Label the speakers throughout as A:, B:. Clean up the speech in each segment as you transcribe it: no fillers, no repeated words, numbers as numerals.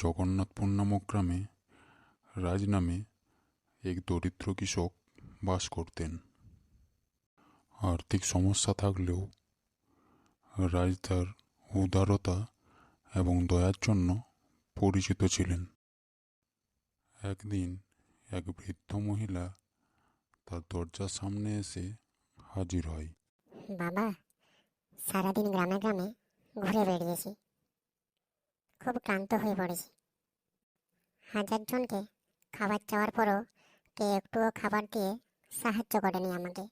A: জগন্নাথপুর নামক গ্রামে রাজ নামে এক দরিদ্র কৃষক বাস করতেন। আর্থিক সমস্যা থাকলেও রাজ তার উদারতা এবং দয়ার জন্য পরিচিত ছিলেন। একদিন এক বৃদ্ধ মহিলা তার দরজার সামনে এসে হাজির হয়।
B: বাবা, সারাদিন গ্রামে গ্রামে ঘুরে বেড়িয়েছি, খুব ক্লান্ত হয়ে পড়েছি। 1000 জনকে খাবার চাওয়ার পরও কে একটুও খাবার দিয়ে সাহায্য করেনি আমাকে।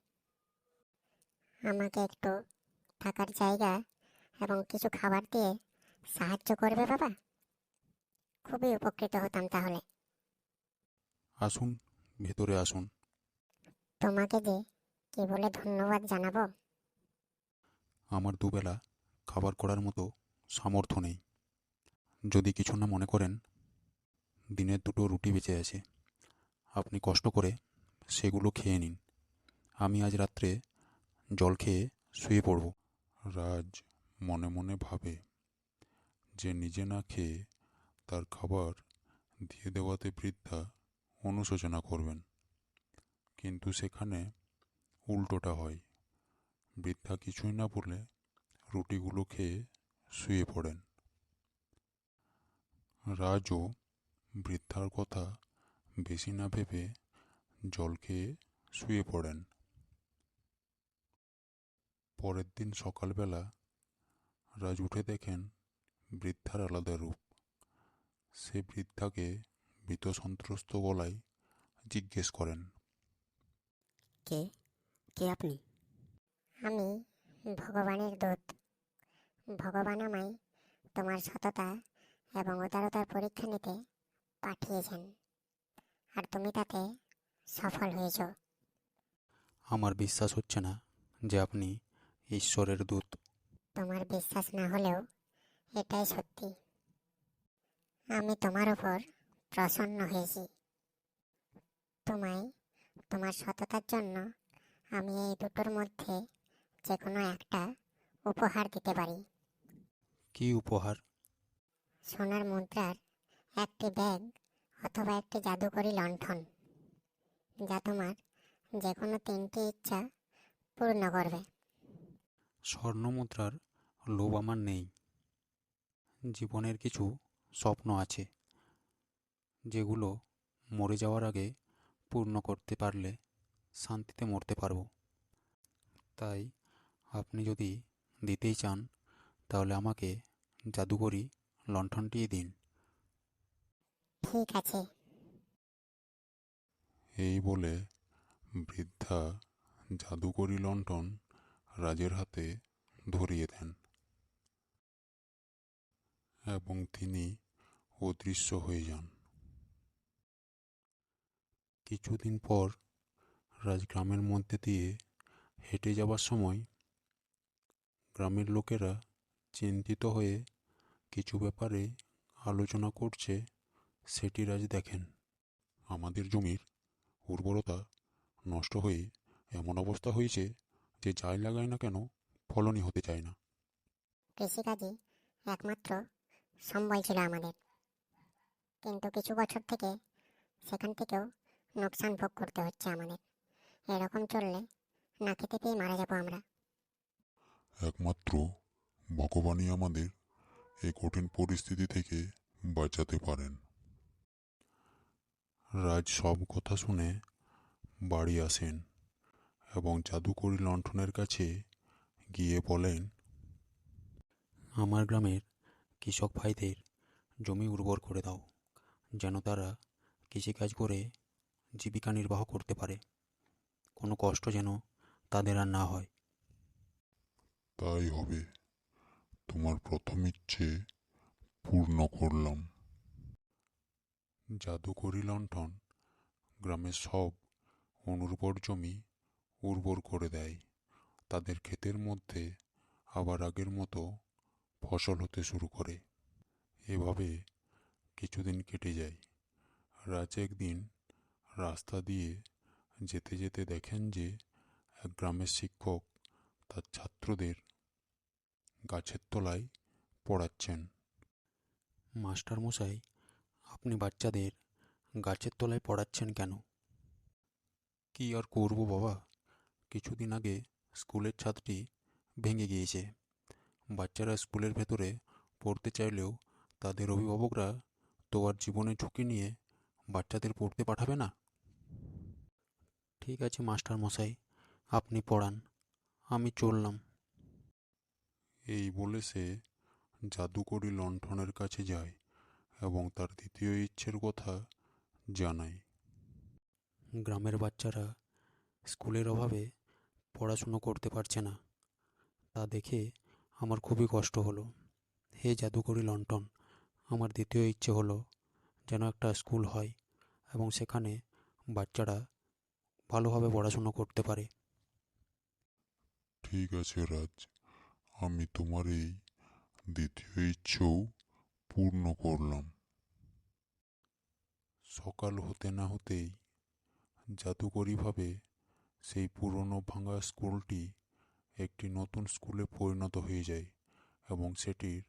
B: আমাকে একটু থাকার জায়গা এবং কিছু খাবার দিয়ে সাহায্য করবে বাবা? খুবই উপকৃত হতাম তাহলে।
A: আসুন, ভেতরে আসুন।
B: তোমাকে যে কি বলে ধন্যবাদ জানাবো।
A: আমার দুবেলা খাবার করার মতো সামর্থ্য নেই। যদি কিছু না মনে করেন, দিনের 2টো রুটি বেঁচে আছে, আপনি কষ্ট করে সেগুলো খেয়ে নিন। আমি আজ রাত্রে জল খেয়ে শুয়ে পড়ব। রাজ মনে মনে ভাবে যে নিজে না খেয়ে তার খাবার দিয়ে দেওয়াতে বৃদ্ধা অনুশোচনা করবেন, কিন্তু সেখানে উল্টোটা হয়। বৃদ্ধা কিছুই না বলে রুটিগুলো খেয়ে শুয়ে পড়েন। রাজও বৃদ্ধার কথা বেশি না ভেবে জল খেয়ে শুয়ে পড়েন। পরের দিন সকালবেলা রাজ উঠে দেখেন বৃদ্ধার আলাদা রূপ। সে বৃদ্ধাকে ভীত সন্ত্রস্ত গলায় জিজ্ঞেস করেন,
C: কে কে আপনি?
B: আমি ভগবানের দূত। ভগবান আমায় তোমার সততা এবং উদারতার পরীক্ষা নিতে পাঠিয়েছেন, আর তুমি তাতে সফল হয়েছ।
C: আমার বিশ্বাস হচ্ছে না যে আপনি ঈশ্বরের দূত।
B: তোমার বিশ্বাস না হলেও এটাই সত্যি। আমি তোমার উপর প্রসন্ন হয়েছি। তোমায় তোমার সততার জন্য আমি এই দুটোর মধ্যে যে কোনো একটা উপহার দিতে পারি।
C: কি উপহার?
B: সোনার মুদ্রার একটি ব্যাগ অথবা একটি জাদুকরি লণ্ঠন, যা তোমার যে কোনো 3টি ইচ্ছা পূর্ণ করবে।
C: স্বর্ণমুদ্রার লোভ আমার নেই। জীবনের কিছু স্বপ্ন আছে যেগুলো মরে যাওয়ার আগে পূর্ণ করতে পারলে শান্তিতে মরতে পারবো। তাই আপনি যদি দিতেই চান তাহলে আমাকে জাদুকরি লণ্ঠনটিই দিন।
B: ঠিক আছে।
A: এই বলে বৃদ্ধা জাদুকরি লণ্ঠন রাজের হাতে ধরিয়ে দেন এবং তিনি অদৃশ্য হয়ে যান। কিছুদিন পর রাজ গ্রামের মধ্যে দিয়ে হেঁটে যাবার সময় গ্রামের লোকেরা চিন্তিত হয়ে কিছু ব্যাপারে আলোচনা করছে, সেটি রাজ দেখেন। আমাদের জমির উর্বরতা নষ্ট হয়ে এমন অবস্থা হয়েছে যে যাই লাগাই না কেন ফলনই হতে চায় না।
B: কৃষিকাজই একমাত্র সম্বল ছিল আমাদের, কিন্তু কিছু বছর থেকে সেখান থেকেও লোকসান ভোগ করতে হচ্ছে আমাদের। এরকম চললে না খেতে পেয়ে মারা যাবো আমরা।
A: একমাত্র ভগবানই আমাদের এই কঠিন পরিস্থিতি থেকে বাঁচাতে পারেন। রাজ সব কথা শুনে বাড়ি আসেন এবং জাদুকরি লণ্ঠনের কাছে গিয়ে বলেন,
C: আমার গ্রামের কৃষক ভাইদের জমি উর্বর করে দাও, যেন তারা কৃষিকাজ করে জীবিকা নির্বাহ করতে পারে। কোনো কষ্ট যেন তাদের আর না হয়।
A: তাই হবে, তোমার প্রথম ইচ্ছে পূর্ণ করলাম। জাদুকরি লণ্ঠন গ্রামের সব অনুর্বর জমি উর্বর করে দেয়। তাদের ক্ষেতের মধ্যে আবার আগের মতো ফসল হতে শুরু করে। এভাবে কিছুদিন কেটে যায়। রাজ একদিন রাস্তা দিয়ে যেতে যেতে দেখেন যে এক গ্রামের শিক্ষক তার ছাত্রদের গাছের তলায় পড়াচ্ছেন।
C: মাস্টার মশাই, আপনি বাচ্চাদের গাছের তলায় পড়াচ্ছেন কেন?
A: কি আর করব বাবা, কিছুদিন আগে স্কুলের ছাদটি ভেঙে গিয়েছে। বাচ্চারা স্কুলের ভেতরে পড়তে চাইলেও তাদের অভিভাবকরা তো আর জীবনের ঝুঁকি নিয়ে বাচ্চাদের পড়তে পাঠাবে না।
C: ঠিক আছে মাস্টার মশাই, আপনি পড়ান, আমি চললাম।
A: এই বলে সে জাদুকরি লণ্ঠনের কাছে যায় এবং তার দ্বিতীয় ইচ্ছের কথা জানায়।
C: গ্রামের বাচ্চারা স্কুলের অভাবে পড়াশুনো করতে পারছে না, তা দেখে আমার খুবই কষ্ট হলো। হে জাদুকরি লণ্ঠন, আমার দ্বিতীয় ইচ্ছে হলো যেন একটা স্কুল হয় এবং সেখানে বাচ্চারা ভালোভাবে পড়াশুনো করতে পারে।
D: ঠিক আছে রাজ, আমি তোমার এই দ্বিতীয় ইচ্ছেও পূর্ণ করলাম।
A: সকাল হতে না হতেই জাদুকরিভাবে সেই পুরনো ভাঙা স্কুলটি একটি নতুন স্কুলে পরিণত হয়ে যায় এবং সেটির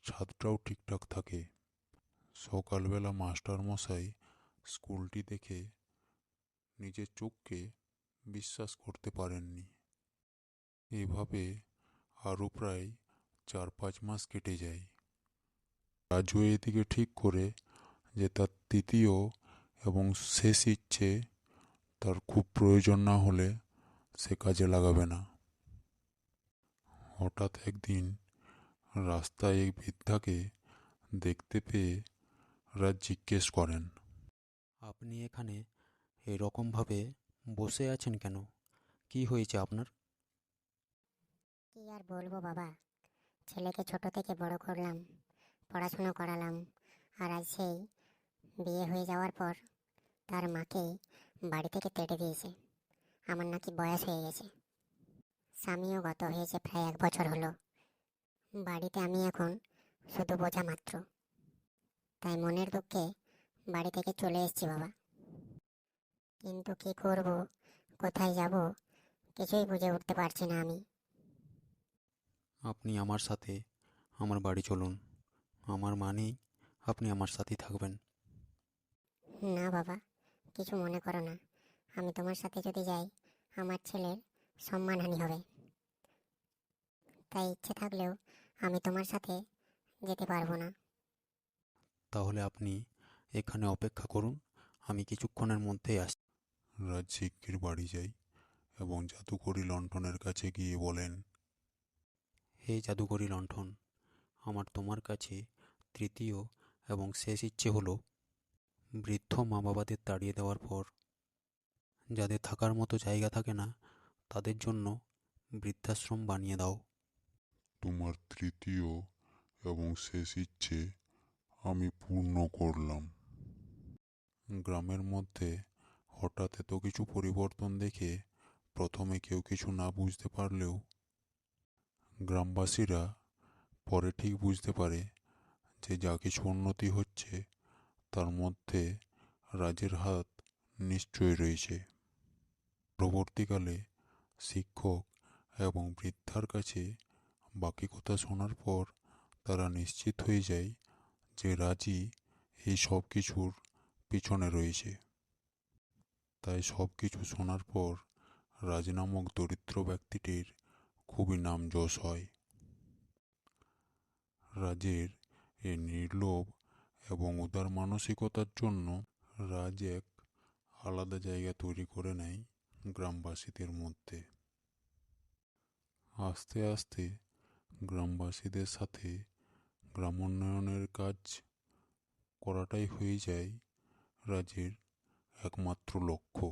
A: ছাদটাও ঠিকঠাক থাকে। সকালবেলা মাস্টারমশাই স্কুলটি দেখে নিজের চোখকে বিশ্বাস করতে পারেননি। এভাবে আরও প্রায় 4-5 মাস কেটে যায়। রাজু এদিকে ঠিক করে যে তার তৃতীয় এবং শেষ ইচ্ছে তার খুব প্রয়োজন না হলে সে কাজে লাগাবে না। হঠাৎ একদিন রাস্তায় এক বৃদ্ধাকে দেখতে পেয়ে রাজ জিজ্ঞেস করেন,
C: আপনি এখানে এরকমভাবে বসে আছেন কেন? কি হয়েছে আপনার?
B: কি আর বলবো বাবা, ছেলেকে ছোট থেকে বড় করলাম, পড়াশুনো করালাম, আর আজ সেই বিয়ে হয়ে যাওয়ার পর তার মাকে বাড়ি থেকে তেড়ে দিয়েছে। আমার নাকি বয়স হয়ে গেছে, স্বামীও গত হয়েছে প্রায় 1 বছর হলো। বাড়িতে আমি এখন শুধু বোঝা মাত্র। তাই মনের দুঃখে বাড়ি থেকে চলে এসেছি বাবা। কিন্তু কি করব, কোথায় যাব, কিছুই বুঝে উঠতে পারছি না আমি।
C: আপনি আমার সাথে আমার বাড়ি চলুন, আমার মানেই আপনি আমার সাথেই থাকবেন।
B: না বাবা, কিছু মনে করো না। আমি তোমার সাথে যদি যাই আমার ছেলের সম্মানহানি হবে। তাই ইচ্ছে থাকলেও আমি তোমার সাথে যেতে পারবো না।
C: তাহলে আপনি এখানে অপেক্ষা করুন, আমি কিছুক্ষণের মধ্যেই আসছি।
A: রাজ শিগগির বাড়ি যায় এবং জাদুকরি লণ্ঠনের কাছে গিয়ে বলেন,
C: হে জাদুকরি লণ্ঠন, আমার তোমার কাছে তৃতীয় এবং শেষ ইচ্ছে হলো বৃদ্ধ মা বাবাদের তাড়িয়ে দেওয়ার পর যাদের থাকার মতো জায়গা থাকে না তাদের জন্য বৃদ্ধাশ্রম বানিয়ে দাও।
D: তোমার তৃতীয় এবং শেষ ইচ্ছে আমি পূর্ণ করলাম।
A: গ্রামের মধ্যে হঠাৎ এত কিছু পরিবর্তন দেখে প্রথমে কেউ কিছু না বুঝতে পারলেও গ্রামবাসীরা পরে ঠিক বুঝতে পারে যে যা কিছু উন্নতি হচ্ছে তার মধ্যে রাজের হাত নিশ্চয়ই রয়েছে। পরবর্তীকালে শিক্ষক এবং বৃদ্ধার কাছে বাকি কথা শোনার পর তারা নিশ্চিত হয়ে যায় যে রাজই এই সব কিছুর পিছনে রয়েছে। তাই সব কিছু শোনার পর রাজ নামক দরিদ্র ব্যক্তিটির খুবই নাম যশ হয়। রাজের এই নির্লোভ এবং উদার মানসিকতার জন্য রাজ এক আলাদা জায়গা তৈরি করে নেয় গ্রামবাসীদের মধ্যে। আস্তে আস্তে গ্রামবাসীদের সাথে গ্রামোন্নয়নের কাজ করাটাই হয়ে যায় রাজের একমাত্র লক্ষ্য।